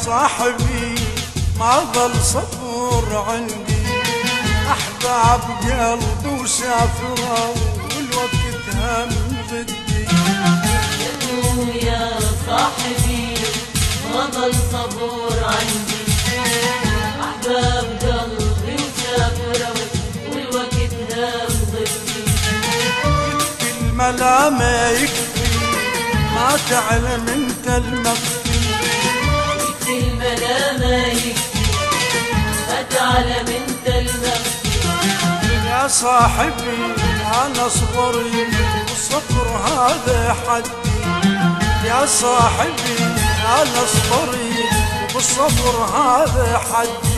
صاحبي ما ظل صبور عندي، أحباب قلبي وسافروا والوقت هم ضدي. يا صاحبي ما ظل صبور عندي، أحباب قلبي وسافروا والوقت هم ضدي. يكفي الملامة يكفي ما تعلم انت المخفي، يكفي الملامة يكفي ما تعلم انت المخفي. يا صاحبي أنا صبري والصبر هذا حدي، يا صاحبي أنا صبري والصبر هذا حدي.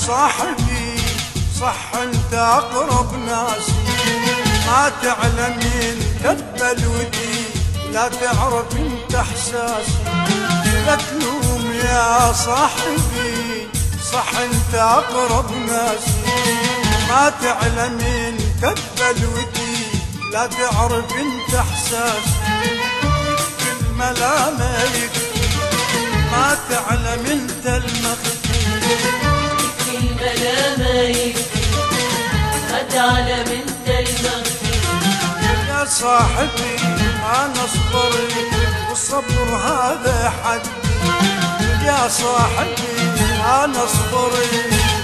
صاحبي صح انت اقرب ناسي، ما تعلم ينتبل ودي لا تعرف انت احساسي. لا تلوم يا صاحبي صح انت اقرب ناسي، ما تعلم ينتبل ودي لا تعرف انت احساسي. يكفي الملامة يكفي ما تعلم انت المخفي، الملامة يكفي ما تعلم انت المخفي. يا صاحبي أنا صبري والصبر هذا حدي، يا صاحبي أنا صبري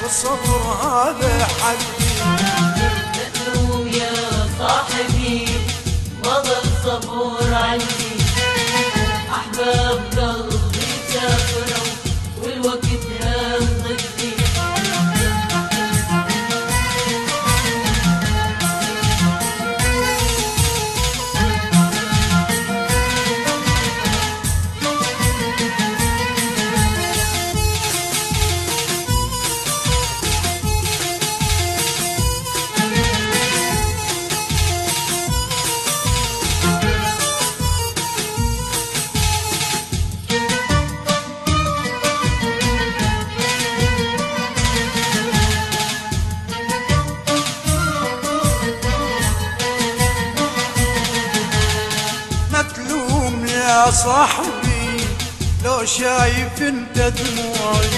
والصبر هذا حدي. لا تلوم يا صاحبي ما ظل صبور عندي، أحباب قلبي سافروا والوقت هم ضدي. يا صاحبي لو شايف انت دموعي،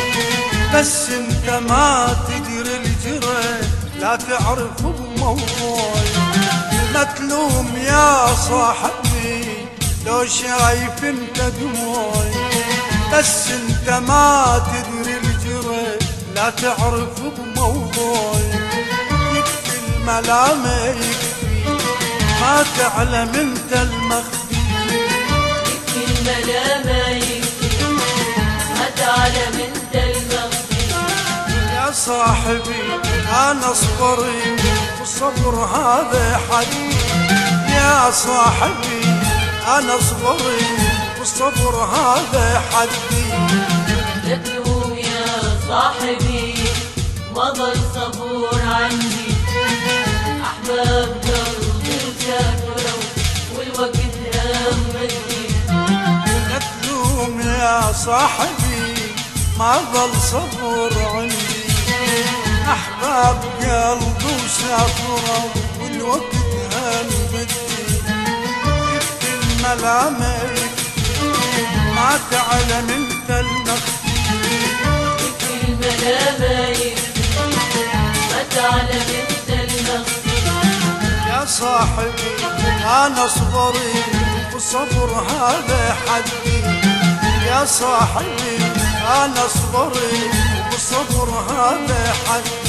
بس انت ما تدري الجرى لا تعرف بموضوعي. لا تلوم يا صاحبي لو شايف انت دموعي، بس انت ما تدري الجرى لا تعرف بموضوعي. يكفي الملامة يكفي ما تعلم انت المخفي، الملامة يكفي ما تعلم انت المخفي. يا صاحبي أنا صبري والصبر هذا حدي، يا صاحبي أنا صبري والصبر هذا حدي. لا تلوم يا صاحبي ما ظل صبور عندي، أحباب قلبي سافروا والوقت هم ضدي. يا صاحبي ما ظل صبر عندي، أحباب قلبي وسافروا والوقت هم ضدي. يكفي الملامة يكفي ما تعلم انت المخفي، يكفي الملامة يكفي ما تعلم انت المخفي. يا صاحبي أنا صبري والصبر هذا حدي، يا صاحبي أنا صبري والصبر هذا حدي.